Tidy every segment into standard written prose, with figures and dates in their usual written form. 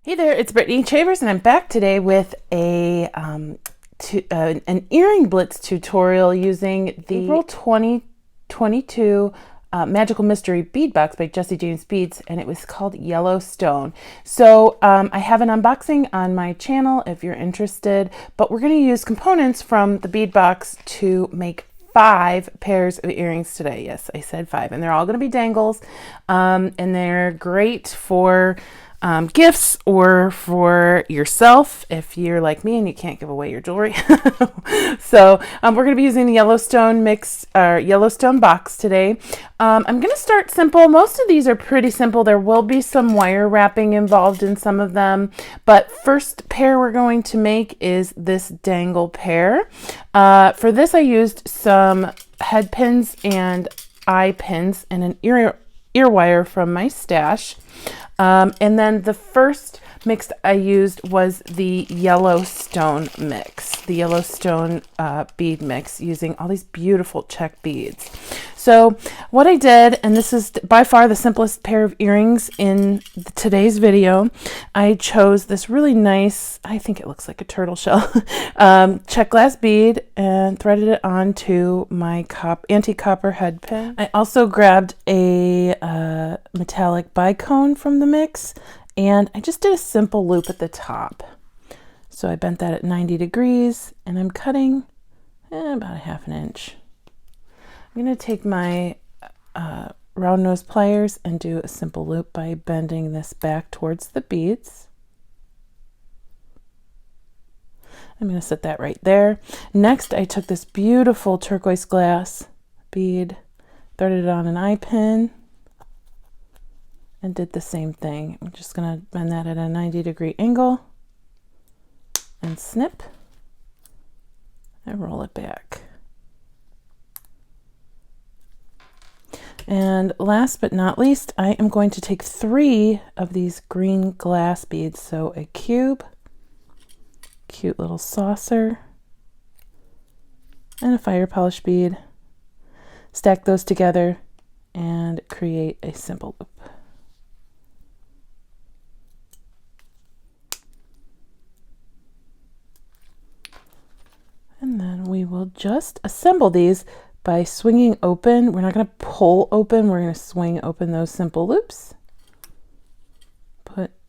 Hey there, it's Brittany Chavers, and I'm back today with an earring blitz tutorial using the April 2022 Magical Mystery Bead Box by Jesse James Beads, and it was called Yellowstone. So I have an unboxing on my channel if you're interested, but we're going to use components from the bead box to make 5 pairs of earrings today. Yes, I said 5, and they're all going to be dangles, and they're great for gifts or for yourself if you're like me and you can't give away your jewelry. So we're going to be using the Yellowstone box today. I'm going to start simple. Most of these are pretty simple. There will be some wire wrapping involved in some of them, but first pair we're going to make is this dangle pair. For this I used some head pins and eye pins and an ear wire from my stash. And then the first mix I used was the Yellowstone mix, the Yellowstone bead mix, using all these beautiful check beads. So what I did, and this is by far the simplest pair of earrings in today's video, I chose this really nice, I think it looks like a turtle shell, check glass bead and threaded it onto my antique copper head pin. I also grabbed a metallic bicone from the mix, and I just did a simple loop at the top. So I bent that at 90 degrees, and I'm cutting about a ½ inch. I'm going to take my round nose pliers and do a simple loop by bending this back towards the beads. I'm going to set that right there. Next, I took this beautiful turquoise glass bead, threaded it on an eye pin, and did the same thing. I'm just going to bend that at a 90-degree angle and snip and roll it back. And last but not least, I am going to take 3 of these green glass beads. So a cube, cute little saucer, and a fire polish bead. Stack those together and create a simple loop. And then we will just assemble these by swinging open. We're not going to pull open, we're going to swing open those simple loops.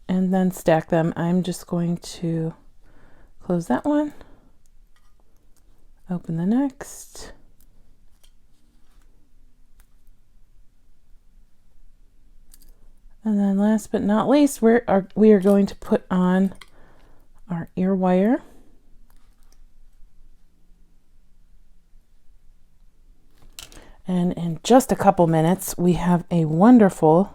And then stack them. I'm just going to close that one, open the next, and then last but not least, we are going to put on our ear wire. And in just a couple minutes, we have a wonderful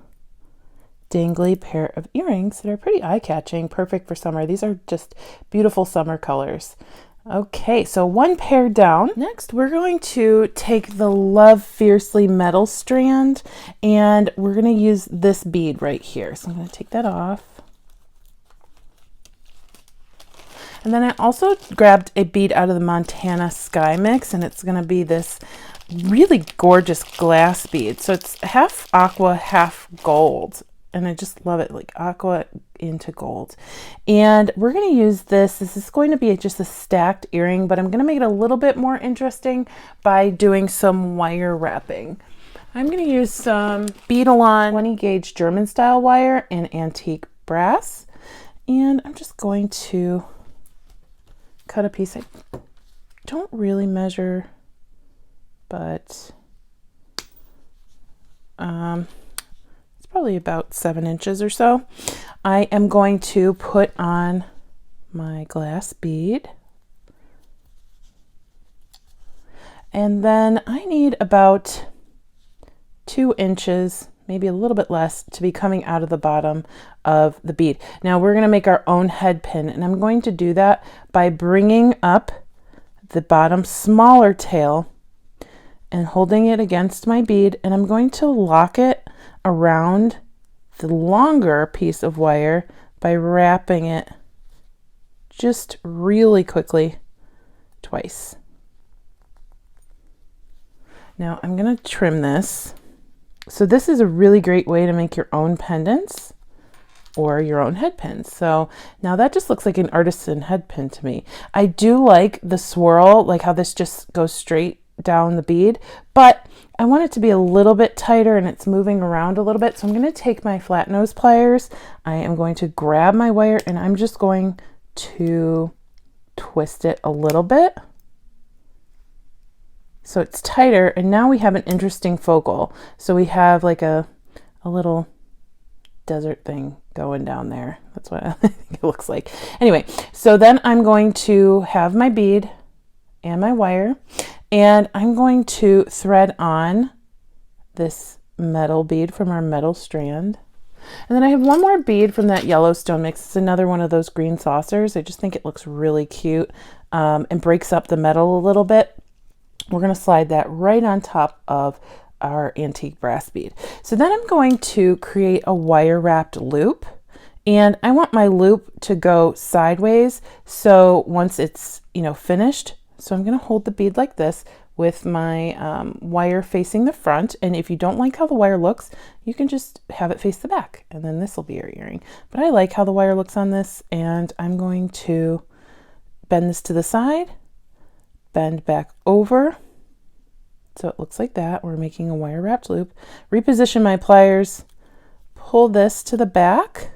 dangly pair of earrings that are pretty eye-catching, perfect for summer. These are just beautiful summer colors. Okay, so 1 pair down. Next, we're going to take the Love Fiercely metal strand, and we're going to use this bead right here. So I'm going to take that off. And then I also grabbed a bead out of the Montana Sky Mix, and it's going to be this really gorgeous glass bead. So it's half aqua, half gold. And I just love it, like aqua into gold. And we're going to use this. This is going to be just a stacked earring, but I'm going to make it a little bit more interesting by doing some wire wrapping. I'm going to use some Beadalon 20 gauge German style wire in antique brass. And I'm just going to cut a piece. I don't really measure, but it's probably about 7 inches or so. I am going to put on my glass bead, and then I need about 2 inches, maybe a little bit less, to be coming out of the bottom of the bead. Now we're going to make our own head pin, and I'm going to do that by bringing up the bottom smaller tail and holding it against my bead, and I'm going to lock it around the longer piece of wire by wrapping it just really quickly twice. Now I'm going to trim this. So this is a really great way to make your own pendants or your own head pins. So now that just looks like an artisan head pin to me. I do like the swirl, like how this just goes straight down the bead, but I want it to be a little bit tighter and it's moving around a little bit. So I'm going to take my flat nose pliers. I am going to grab my wire and I'm just going to twist it a little bit so it's tighter. And now we have an interesting focal. So we have like a little desert thing going down there. That's what I think it looks like. Anyway, so then I'm going to have my bead and my wire, and I'm going to thread on this metal bead from our metal strand. And then I have one more bead from that Yellowstone mix. It's another one of those green saucers. I just think it looks really cute and breaks up the metal a little bit. We're going to slide that right on top of our antique brass bead. So then I'm going to create a wire wrapped loop, and I want my loop to go sideways. So once it's, finished, so I'm going to hold the bead like this with my wire facing the front. And if you don't like how the wire looks, you can just have it face the back, and then this will be your earring. But I like how the wire looks on this, and I'm going to bend this to the side, bend back over. So it looks like that. We're making a wire wrapped loop. Reposition my pliers, pull this to the back,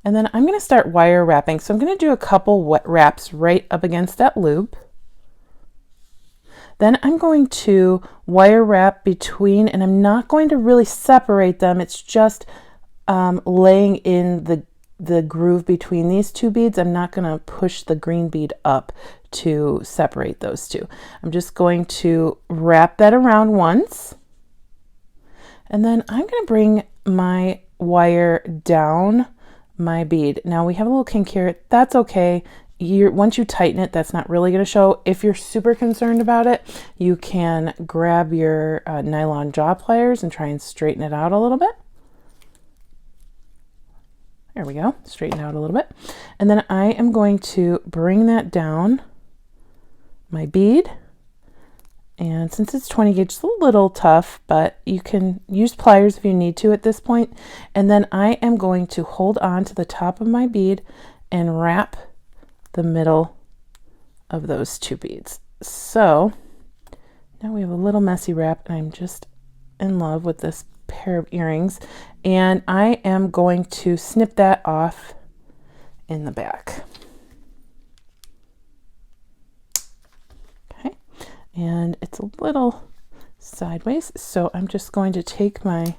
and then I'm going to start wire wrapping. So I'm going to do a couple wet wraps right up against that loop. Then I'm going to wire wrap between, and I'm not going to really separate them. It's just laying in the groove between these two beads. I'm not going to push the green bead up to separate those two. I'm just going to wrap that around once, and then I'm going to bring my wire down my bead. Now we have a little kink here. That's okay. Once you tighten it, that's not really going to show. If you're super concerned about it, you can grab your nylon jaw pliers and try and straighten it out a little bit. There we go, straighten out a little bit. And then I am going to bring that down my bead. And since it's 20 gauge, it's a little tough, but you can use pliers if you need to at this point. And then I am going to hold on to the top of my bead and wrap the middle of those two beads. So now we have a little messy wrap, and I'm just in love with this pair of earrings, and I am going to snip that off in the back. Okay, and it's a little sideways, so I'm just going to take my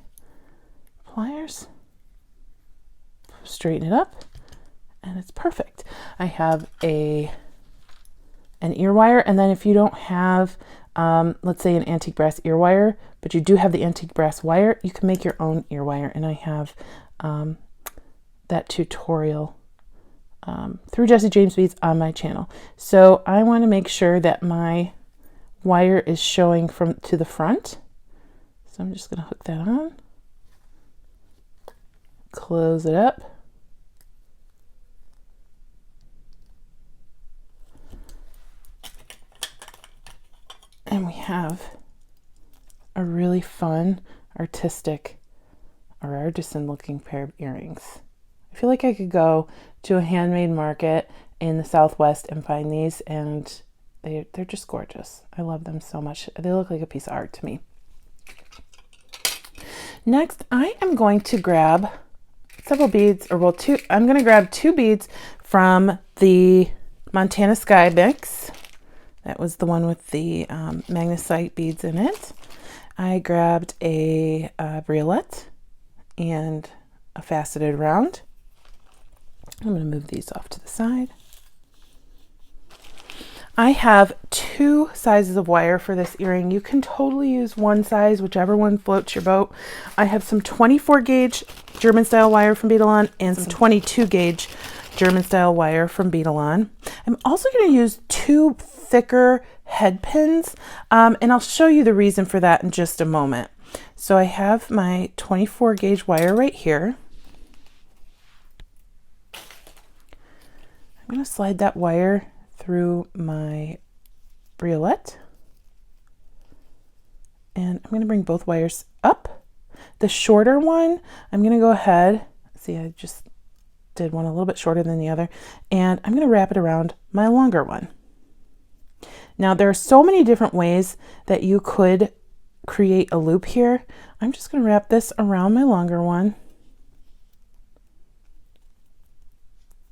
pliers, straighten it up, and it's perfect. I have an ear wire, and then if you don't have let's say an antique brass ear wire, but you do have the antique brass wire, you can make your own ear wire. And I have that tutorial through Jessie James Beads on my channel. So I want to make sure that my wire is showing to the front. So I'm just going to hook that on, close it up. And we have a really fun, artistic, or artisan looking pair of earrings. I feel like I could go to a handmade market in the Southwest and find these, and they're just gorgeous. I love them so much. They look like a piece of art to me. Next, I am going to grab several beads, I'm going to grab two beads from the Montana Sky mix. That was the one with the magnesite beads in it. I grabbed a briolet and a faceted round. I'm going to move these off to the side. I have two sizes of wire for this earring. You can totally use one size, whichever one floats your boat. I have some 24 gauge German style wire from Beadalon and some 22 gauge German style wire from Beadalon. I'm also going to use two thicker head pins, and I'll show you the reason for that in just a moment. So I have my 24 gauge wire right here. I'm going to slide that wire through my briolet, and I'm going to bring both wires up. The shorter one, I'm going to go ahead, See, I just did one a little bit shorter than the other, and I'm going to wrap it around my longer one. Now there are so many different ways that you could create a loop here. I'm just going to wrap this around my longer one.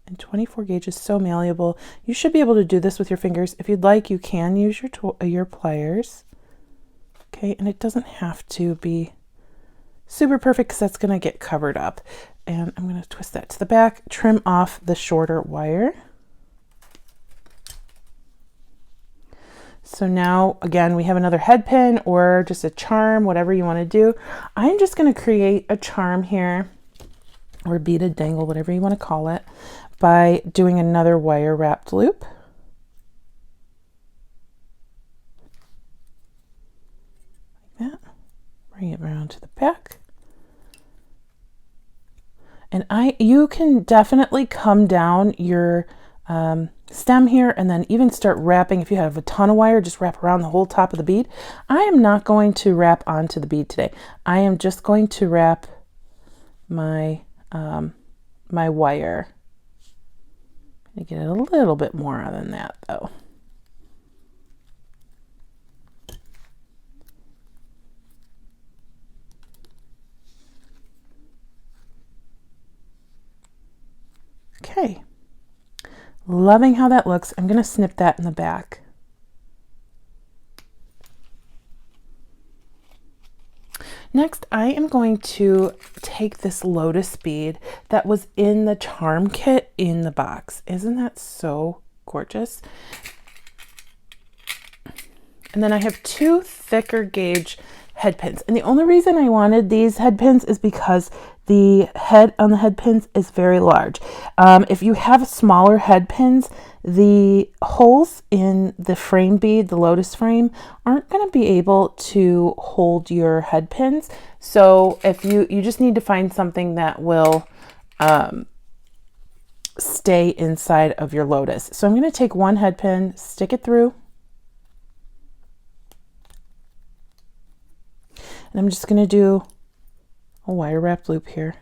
And 24 gauge is so malleable. You should be able to do this with your fingers. If you'd like, you can use your pliers. Okay, and it doesn't have to be super perfect because that's going to get covered up. And I'm going to twist that to the back, trim off the shorter wire. So now, again, we have another head pin or just a charm, whatever you want to do. I'm just going to create a charm here, or beaded dangle, whatever you want to call it, by doing another wire wrapped loop. Like that. Bring it around to the back. And you can definitely come down your stem here and then even start wrapping. If you have a ton of wire, just wrap around the whole top of the bead. I am not going to wrap onto the bead today. I am just going to wrap my my wire. I get a little bit more than that though. Okay, loving how that looks. I'm going to snip that in the back. Next, I am going to take this lotus bead that was in the charm kit in the box. Isn't that so gorgeous? And then I have two thicker gauge head pins. And the only reason I wanted these head pins is because the head on the head pins is very large. If you have smaller head pins, the holes in the frame bead, the lotus frame, aren't going to be able to hold your head pins. So if you just need to find something that will stay inside of your lotus. So I'm going to take one head pin, stick it through, and I'm just going to do a wire wrap loop here.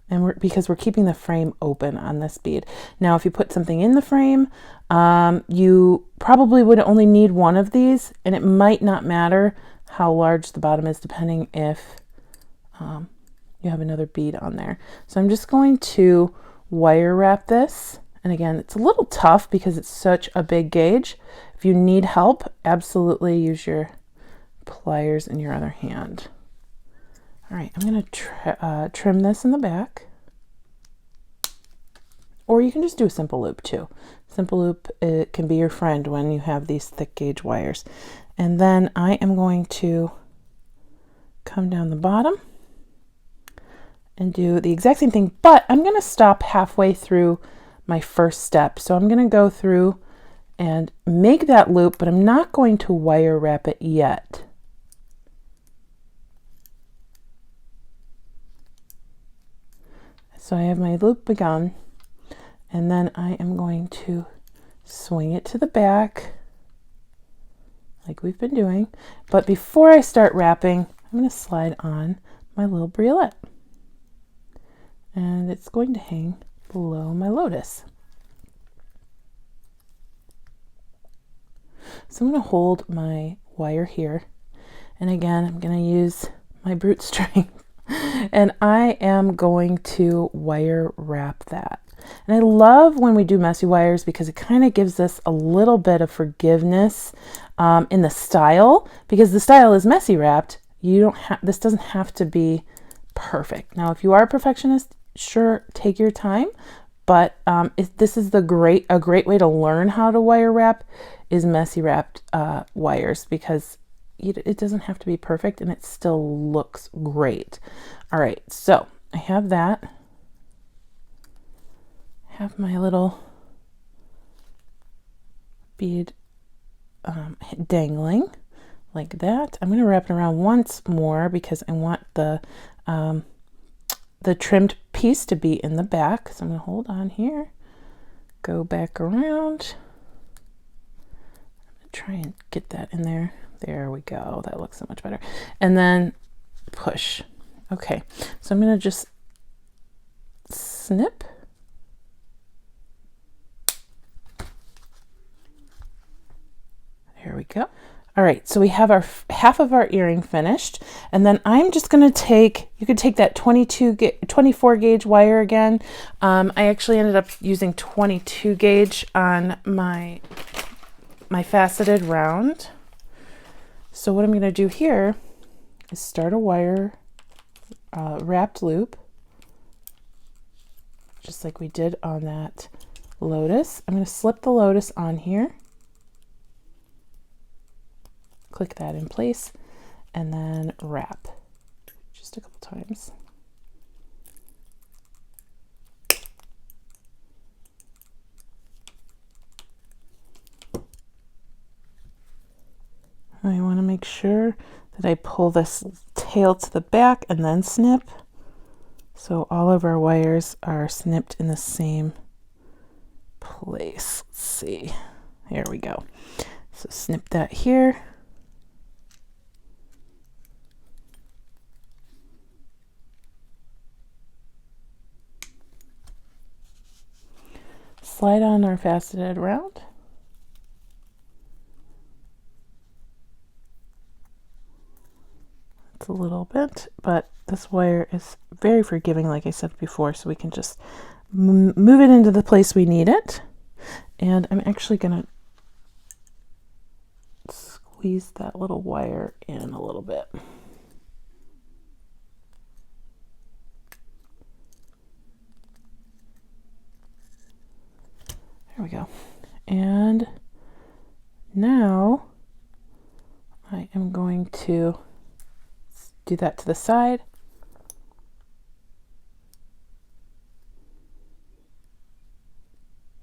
And because we're keeping the frame open on this bead. Now, if you put something in the frame, you probably would only need one of these, and it might not matter how large the bottom is, depending if you have another bead on there. So I'm just going to wire wrap this. And again, it's a little tough because it's such a big gauge. If you need help, absolutely use your pliers in your other hand. All right, I'm going to trim this in the back. Or you can just do a simple loop too. Simple loop, it can be your friend when you have these thick gauge wires. And then I am going to come down the bottom and do the exact same thing, but I'm going to stop halfway through my first step. So I'm going to go through and make that loop, but I'm not going to wire wrap it yet. So I have my loop begun, and then I am going to swing it to the back like we've been doing. But before I start wrapping, I'm going to slide on my little briolet, and it's going to hang below my lotus. So I'm going to hold my wire here, and again I'm going to use my brute strength, and I am going to wire wrap that. And I love when we do messy wires because it kind of gives us a little bit of forgiveness in the style, because the style is messy wrapped. This doesn't have to be perfect. Now, if you are a perfectionist, sure, take your time, but this is a great way to learn how to wire wrap is messy wrapped wires, because it doesn't have to be perfect and it still looks great. All right, so I have that. I have my little bead dangling like that. I'm going to wrap it around once more because I want the trimmed piece to be in the back. So I'm going to hold on here, go back around. I'm going to try and get that in there There we go. That looks so much better. And then push. Okay, so I'm going to just snip. There we go. All right, so we have our half of our earring finished, and then I'm just going to take, you could take that 24 gauge wire again. I actually ended up using 22 gauge on my faceted round. So what I'm going to do here is start a wire wrapped loop, just like we did on that lotus. I'm going to slip the lotus on here. Click that in place and then wrap just a couple times. I want to make sure that I pull this tail to the back and then snip. So all of our wires are snipped in the same place. Let's see. Here we go. So snip that here. Slide on our faceted round. It's a little bit, but this wire is very forgiving, like I said before, so we can just move it into the place we need it. And I'm actually going to squeeze that little wire in a little bit. There we go. And now I am going to do that to the side.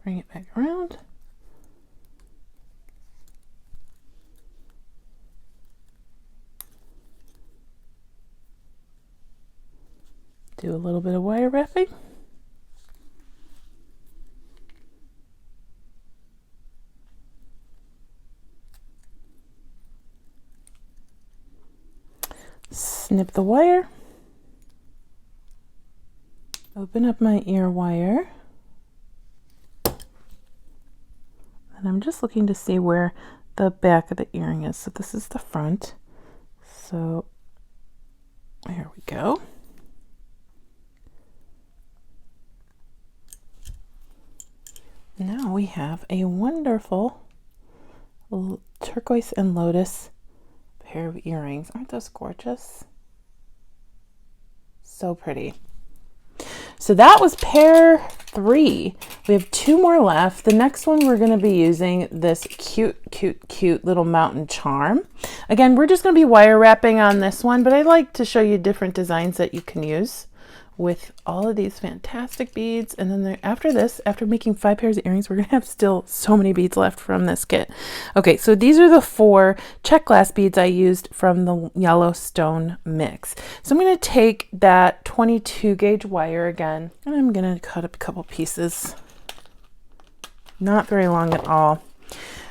Bring it back around. Do a little bit of wire wrapping. Snip the wire. Open up my ear wire. And I'm just looking to see where the back of the earring is. So this is the front. So there we go. Now we have a wonderful turquoise and lotus pair of earrings. Aren't those gorgeous? So pretty. So that was pair 3. We have 2 more left. The next one we're going to be using this cute little mountain charm. Again, we're just going to be wire wrapping on this one, but I like to show you different designs that you can use with all of these fantastic beads. And then after this, after making 5 pairs of earrings, we're going to have still so many beads left from this kit. Okay, so these are the 4 check glass beads I used from the Yellowstone mix. So I'm going to take that 22 gauge wire again, and I'm going to cut up a couple pieces. Not very long at all.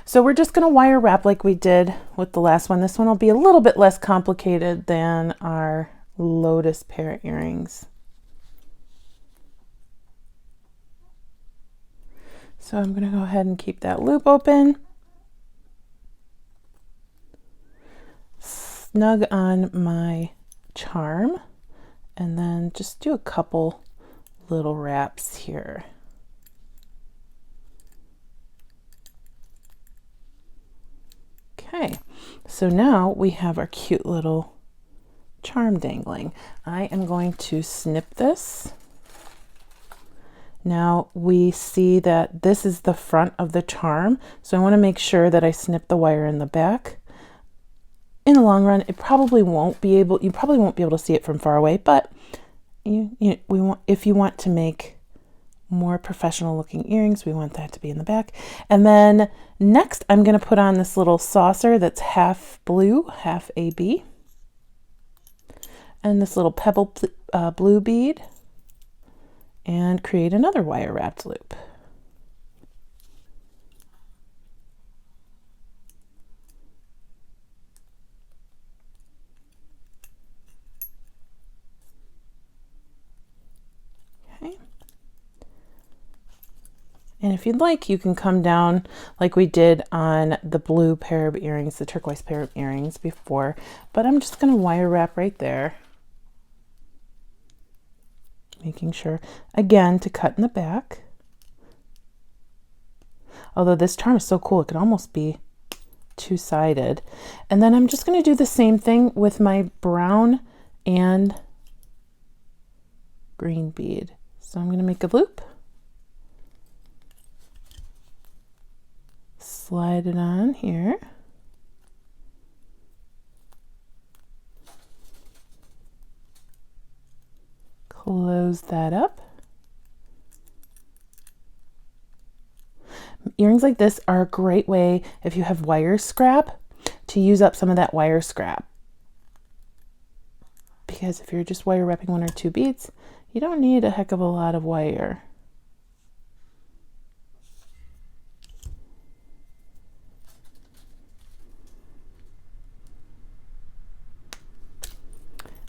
So we're just going to wire wrap like we did with the last one. This one will be a little bit less complicated than our lotus pair of earrings. So I'm going to go ahead and keep that loop open. Snug on my charm, and then just do a couple little wraps here. Okay, so now we have our cute little charm dangling. I am going to snip this. Now we see that this is the front of the charm, so I want to make sure that I snip the wire in the back. In the long run, you probably won't be able to see it from far away, but if you want to make more professional looking earrings, we want that to be in the back. And then next I'm going to put on this little saucer that's half blue, half AB, and this little pebble blue bead, and create another wire wrapped loop. And if you'd like, you can come down like we did on the blue pair of earrings, the turquoise pair of earrings before, but I'm just gonna wire wrap right there. Making sure, again, to cut in the back. Although this charm is so cool, it could almost be two-sided. And then I'm just gonna do the same thing with my brown and green bead. So I'm gonna make a loop. Slide it on here. Close that up. Earrings like this are a great way, if you have wire scrap, to use up some of that wire scrap. Because if you're just wire wrapping 1 or 2 beads, you don't need a heck of a lot of wire.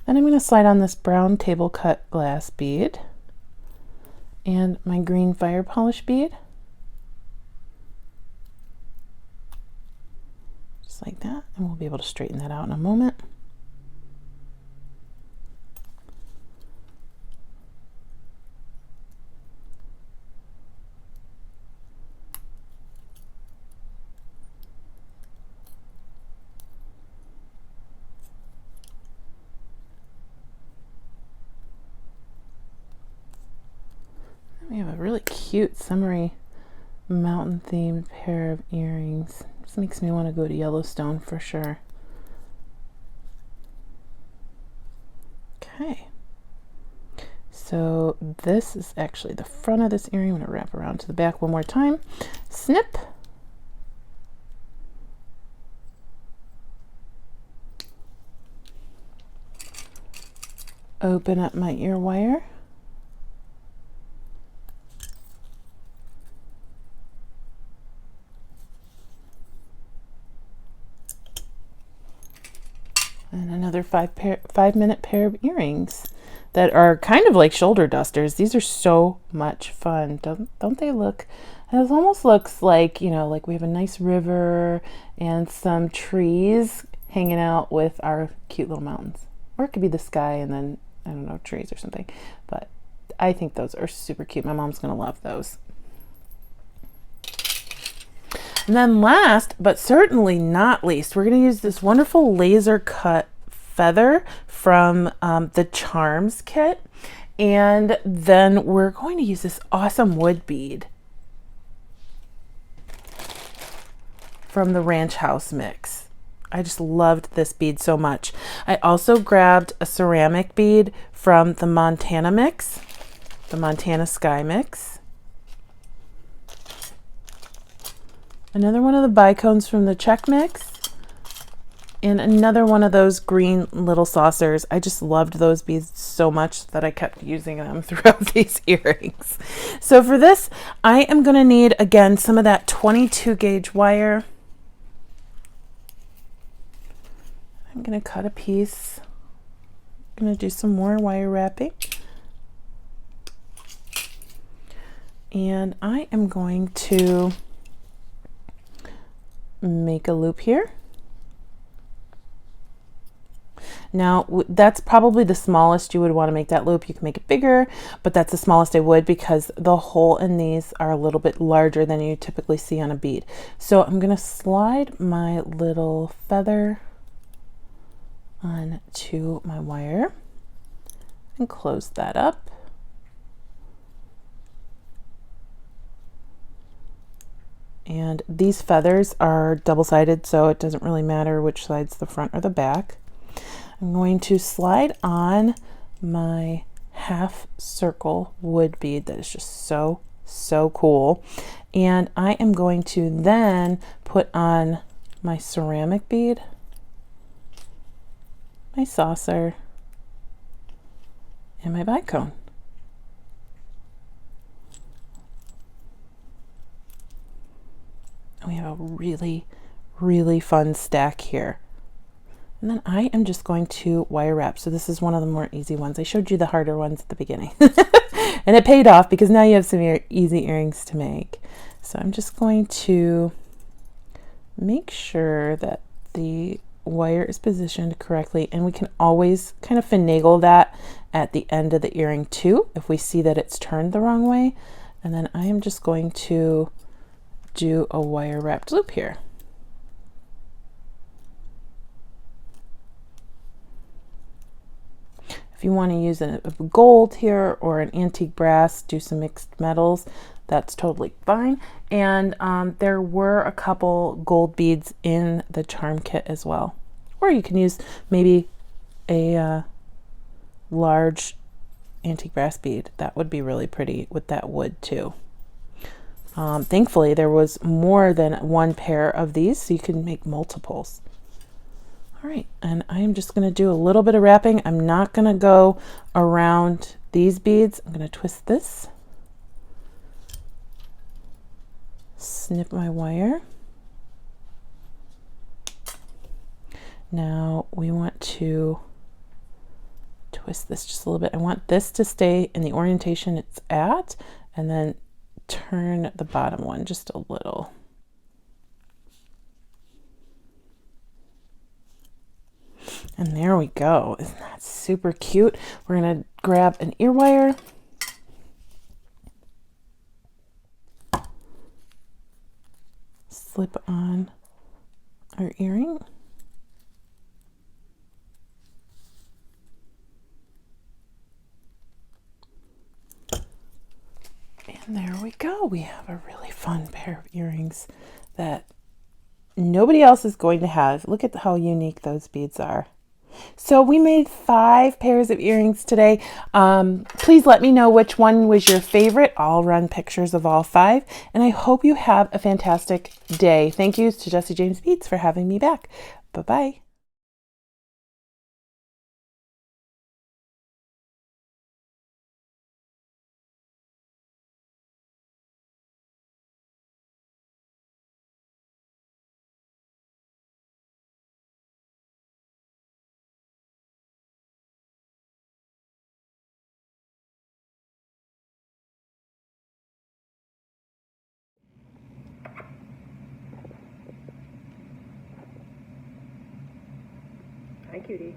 Then I'm going to slide on this brown table cut glass bead and my green fire polish bead. Just like that, and we'll be able to straighten that out in a moment. We have a really cute summery mountain themed pair of earrings. This makes me want to go to Yellowstone for sure. Okay. So this is actually the front of this earring. I'm going to wrap around to the back one more time. Snip. Open up my ear wire. And another 5-minute pair of earrings that are kind of like shoulder dusters. These are so much fun. Don't they look? It almost looks like, you know, like we have a nice river and some trees hanging out with our cute little mountains. Or it could be the sky and then, I don't know, trees or something. But I think those are super cute. My mom's gonna love those. And then last, but certainly not least, we're going to use this wonderful laser cut feather from the Charms kit. And then we're going to use this awesome wood bead from the Ranch House mix. I just loved this bead so much. I also grabbed a ceramic bead from the Montana mix, the Montana Sky mix. Another one of the bicones from the Check mix, and another one of those green little saucers. I just loved those beads so much that I kept using them throughout these earrings. So for this, I am going to need, again, some of that 22 gauge wire. I'm going to cut a piece. I'm going to do some more wire wrapping. And I am going to make a loop here. Now that's probably the smallest you would want to make that loop. You can make it bigger, but that's the smallest I would because the hole in these are a little bit larger than you typically see on a bead. So I'm going to slide my little feather onto my wire and close that up. And these feathers are double-sided, so it doesn't really matter which side's the front or the back. I'm going to slide on my half circle wood bead that is just so cool. And I am going to then put on my ceramic bead, my saucer, and my bicone. We have a really fun stack here. And then I am just going to wire wrap. So this is one of the more easy ones. I showed you the harder ones at the beginning. And it paid off because now you have some easy earrings to make. So I'm just going to make sure that the wire is positioned correctly, and we can always kind of finagle that at the end of the earring too if we see that it's turned the wrong way. And then I am just going to do a wire wrapped loop here. If you want to use a gold here or an antique brass, do some mixed metals, that's totally fine. And there were a couple gold beads in the charm kit as well. Or you can use maybe a large antique brass bead. That would be really pretty with that wood too. Thankfully, there was more than one pair of these, so you can make multiples. All right, and I am just going to do a little bit of wrapping. I'm not going to go around these beads. I'm going to twist this, snip my wire. Now we want to twist this just a little bit. I want this to stay in the orientation it's at, and then turn the bottom one just a little. And there we go. Isn't that super cute? We're going to grab an ear wire. Slip on our earring. And there we go. We have a really fun pair of earrings that nobody else is going to have. Look at how unique those beads are. So we made 5 pairs of earrings today. Please let me know which one was your favorite. I'll run pictures of all 5. And I hope you have a fantastic day. Thank you to Jessie James Beads for having me back. Bye-bye. Hi, cutie.